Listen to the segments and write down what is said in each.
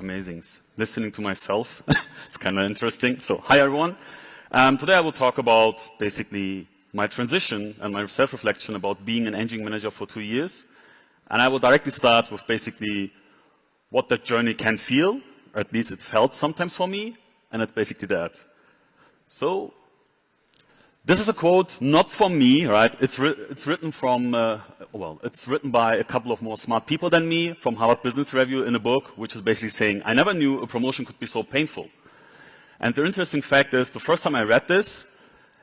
amazing. Listening to myself, it's kind of interesting. So, hi everyone. Today I will talk about basically my transition and my self-reflection about being an engineering manager for 2 years. And I will directly start with basically what that journey can feel, or at least it felt sometimes for me, and it's basically that. So, this is a quote not from me, right? It's written from, it's written by a couple of more smart people than me from Harvard Business Review in a book, which is basically saying, I never knew a promotion could be so painful. And the interesting fact is, the first time I read this,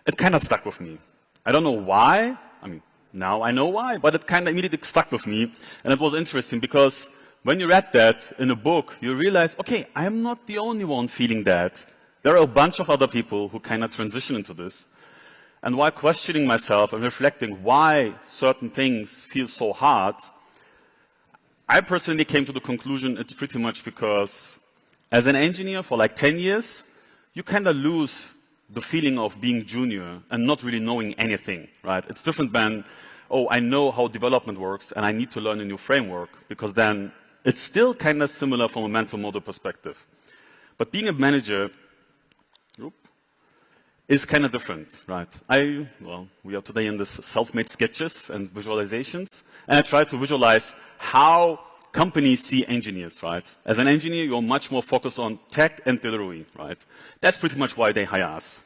it kind of stuck with me. I don't know why. I mean, now I know why, but it kind of immediately stuck with me. And it was interesting because when you read that in a book, you realize, okay, I'm not the only one feeling that. There are a bunch of other people who kind of transition into this. And while questioning myself and reflecting why certain things feel so hard, I personally came to the conclusion it's pretty much because as an engineer for like 10 years, you kind of lose the feeling of being junior and not really knowing anything, right? It's different than, oh, I know how development works and I need to learn a new framework, because then it's still kind of similar from a mental model perspective. But being a manager is kind of different, right? We are today in this self-made sketches and visualizations, and I try to visualize how companies see engineers, right? As an engineer, you're much more focused on tech and delivery, right? That's pretty much why they hire us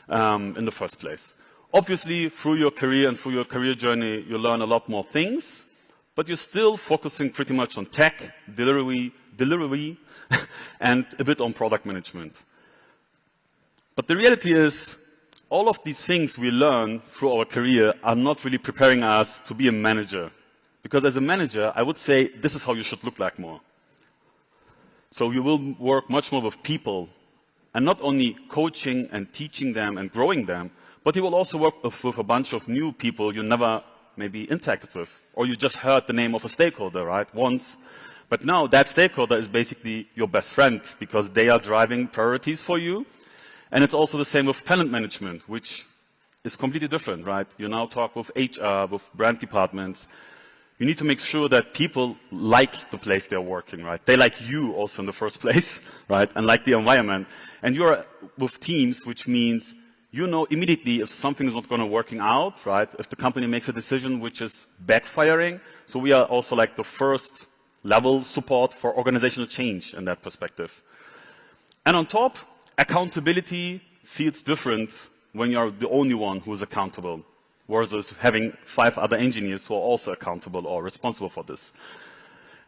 in the first place. Obviously, through your career and through your career journey, you learn a lot more things, but you're still focusing pretty much on tech, delivery, and a bit on product management. But the reality is, all of these things we learn through our career are not really preparing us to be a manager. Because as a manager, I would say this is how you should look like more. So you will work much more with people, and not only coaching and teaching them and growing them, but you will also work with a bunch of new people you never maybe interacted with, or you just heard the name of a stakeholder, right, once. But now that stakeholder is basically your best friend, because they are driving priorities for you. And it's also the same with talent management, which is completely different, right? You now talk with HR, with brand departments. You need to make sure that people like the place they're working, right? They like you also in the first place, right? And like the environment. And you're with teams, which means you know immediately if something is not going to working out, right? If the company makes a decision which is backfiring. So we are also like the first level support for organizational change in that perspective. And on top, accountability feels different when you're the only one who is accountable, versus having 5 other engineers who are also accountable or responsible for this.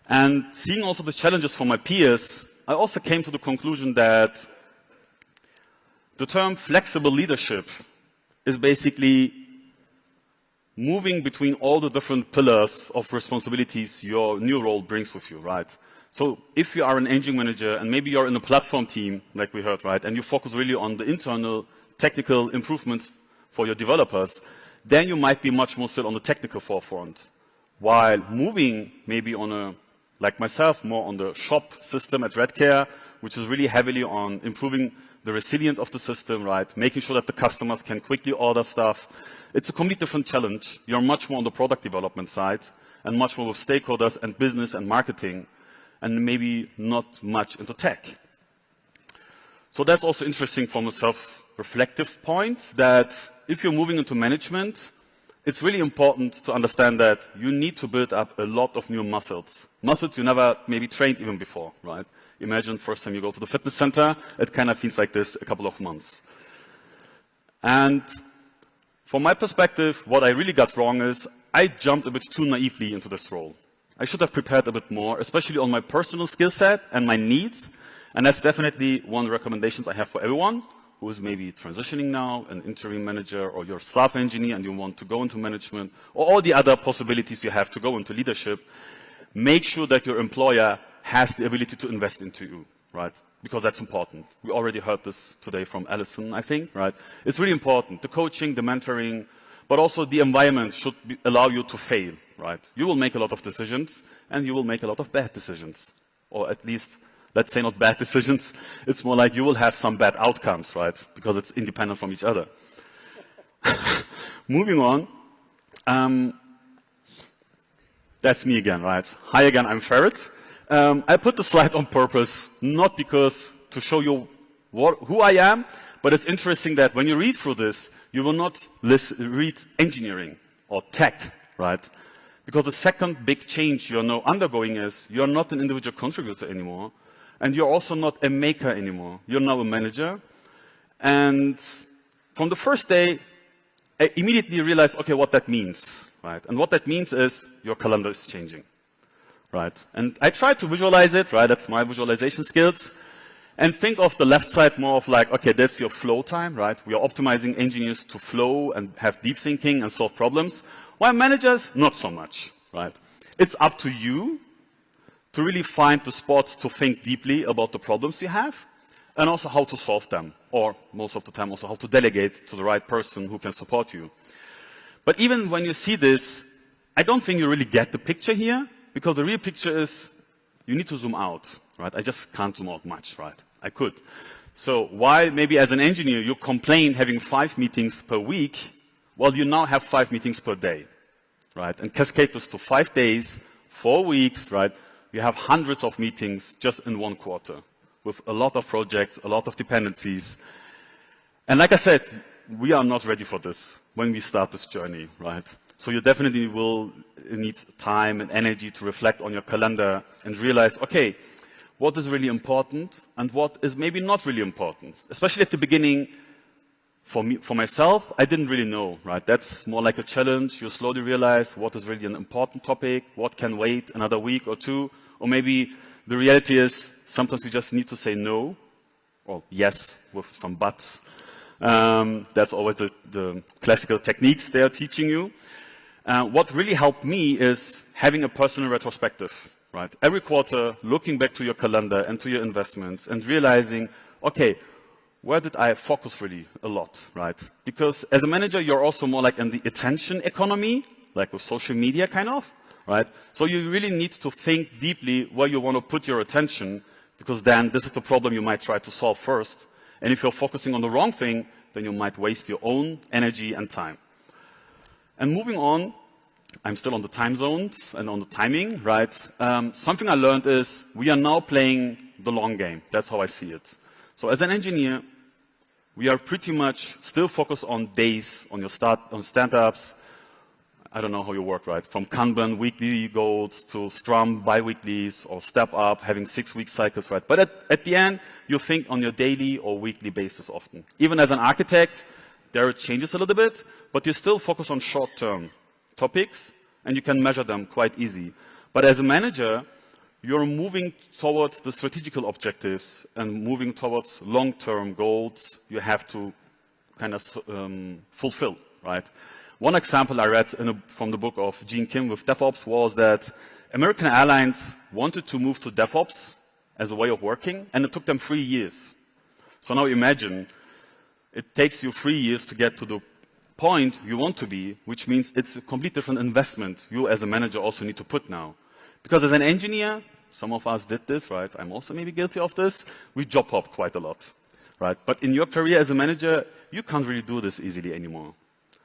And seeing also the challenges for my peers, I also came to the conclusion that the term flexible leadership is basically moving between all the different pillars of responsibilities your new role brings with you, right? So if you are an engineering manager and maybe you're in a platform team, like we heard, right, and you focus really on the internal technical improvements for your developers, then you might be much more still on the technical forefront. While moving maybe on a, like myself, more on the shop system at Redcare, which is really heavily on improving the resilience of the system, right, making sure that the customers can quickly order stuff. It's a completely different challenge. You're much more on the product development side and much more with stakeholders and business and marketing, and maybe not much into tech. So that's also interesting from a self-reflective point, that if you're moving into management, it's really important to understand that you need to build up a lot of new muscles. Muscles you never maybe trained even before, right? Imagine first time you go to the fitness center, it kind of feels like this a couple of months. And from my perspective, what I really got wrong is I jumped a bit too naively into this role. I should have prepared a bit more, especially on my personal skill set and my needs. And that's definitely one of the recommendations I have for everyone who is maybe transitioning now, an interim manager, or you're a staff engineer and you want to go into management, or all the other possibilities you have to go into leadership. Make sure that your employer has the ability to invest into you, right? Because that's important. We already heard this today from Alison, I think, right? It's really important. The coaching, the mentoring, but also the environment should allow you to fail, right? You will make a lot of decisions, and you will make a lot of bad decisions. Or at least, let's say not bad decisions, it's more like you will have some bad outcomes, right? Because it's independent from each other. Moving on. That's me again, right? Hi again, I'm Ferit. I put the slide on purpose, not because to show you who I am, but it's interesting that when you read through this, you will not read engineering or tech, right? Because the second big change you're now undergoing is you're not an individual contributor anymore, and you're also not a maker anymore. You're now a manager. And from the first day, I immediately realized, okay, what that means, right? And what that means is your calendar is changing, right? And I tried to visualize it, right? That's my visualization skills. And think of the left side more of like, okay, that's your flow time, right? We are optimizing engineers to flow and have deep thinking and solve problems. While managers, not so much, right? It's up to you to really find the spots to think deeply about the problems you have and also how to solve them, or most of the time also how to delegate to the right person who can support you. But even when you see this, I don't think you really get the picture here, because the real picture is you need to zoom out, right? I just can't zoom out much, right? I could. So while maybe as an engineer you complain having 5 meetings per week, well, you now have 5 meetings per day, right? And cascade this to 5 days, 4 weeks, right? You have hundreds of meetings just in 1 quarter, with a lot of projects, a lot of dependencies. And like I said, we are not ready for this when we start this journey, right? So you definitely will need time and energy to reflect on your calendar and realize, okay, what is really important and what is maybe not really important. Especially at the beginning, for me, for myself, I didn't really know, right? That's more like a challenge. You slowly realize what is really an important topic, what can wait another week or 2, or maybe the reality is sometimes you just need to say no, or yes, with some buts. That's always the classical techniques they are teaching you. What really helped me is having a personal retrospective, right? Every quarter, looking back to your calendar and to your investments and realizing, okay, where did I focus really a lot, right? Because as a manager, you're also more like in the attention economy, like with social media kind of, right? So you really need to think deeply where you want to put your attention, because then this is the problem you might try to solve first. And if you're focusing on the wrong thing, then you might waste your own energy and time. And moving on, I'm still on the time zones and on the timing, right? Something I learned is we are now playing the long game. That's how I see it. So as an engineer, we are pretty much still focused on days, on your stand-ups. I don't know how you work, right? From Kanban weekly goals to Scrum bi-weeklies or step up, having 6-week cycles, right? But at the end, you think on your daily or weekly basis often. Even as an architect, there it changes a little bit, but you still focus on short-term topics and you can measure them quite easy. But as a manager, you're moving towards the strategical objectives and moving towards long-term goals you have to kind of fulfill, right? One example I read from the book of Gene Kim with DevOps was that American Airlines wanted to move to DevOps as a way of working, and it took them 3 years. So now imagine, it takes you 3 years to get to the point you want to be, which means it's a completely different investment you as a manager also need to put now. Because as an engineer, some of us did this, right? I'm also maybe guilty of this. We job hop quite a lot, right? But in your career as a manager, you can't really do this easily anymore.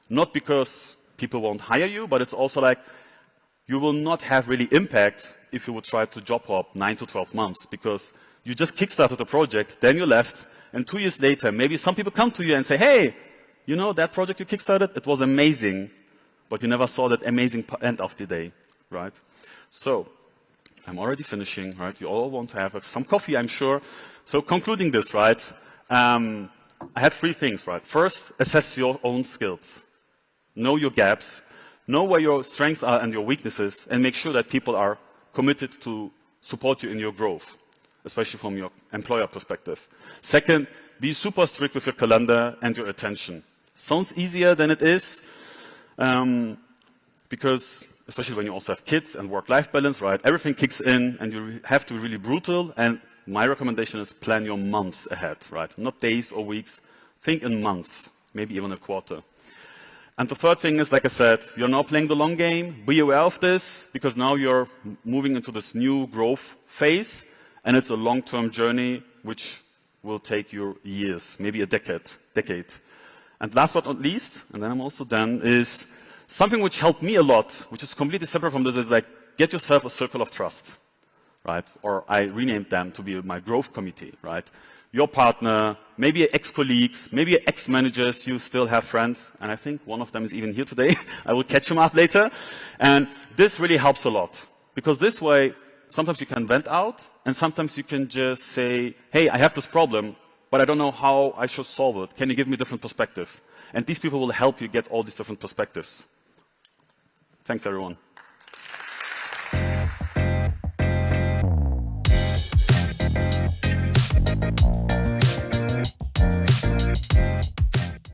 Not because people won't hire you, but it's also like you will not have really impact if you would try to job hop 9 to 12 months, because you just kickstarted a project, then you left, and 2 years later, maybe some people come to you and say, hey, you know that project you kickstarted? It was amazing, but you never saw that amazing end of the day, right? So, I'm already finishing, right? You all want to have some coffee, I'm sure. So concluding this, right? I had 3 things, right? First, assess your own skills. Know your gaps, know where your strengths are and your weaknesses, and make sure that people are committed to support you in your growth, especially from your employer perspective. Second, be super strict with your calendar and your attention. Sounds easier than it is, because especially when you also have kids and work-life balance, right? Everything kicks in and you have to be really brutal, and my recommendation is plan your months ahead, right? Not days or weeks, think in months, maybe even a quarter. And the third thing is, like I said, you're now playing the long game. Be aware of this, because now you're moving into this new growth phase, and it's a long-term journey which will take you years, maybe a decade. And last but not least, and then I'm also done, is something which helped me a lot, which is completely separate from this, is like get yourself a circle of trust, right? Or I renamed them to be my growth committee, right? Your partner, maybe ex-colleagues, maybe ex-managers, you still have friends, and I think one of them is even here today. I will catch him up later. And this really helps a lot, because this way, sometimes you can vent out, and sometimes you can just say, hey, I have this problem, but I don't know how I should solve it. Can you give me a different perspective? And these people will help you get all these different perspectives. Thanks, everyone.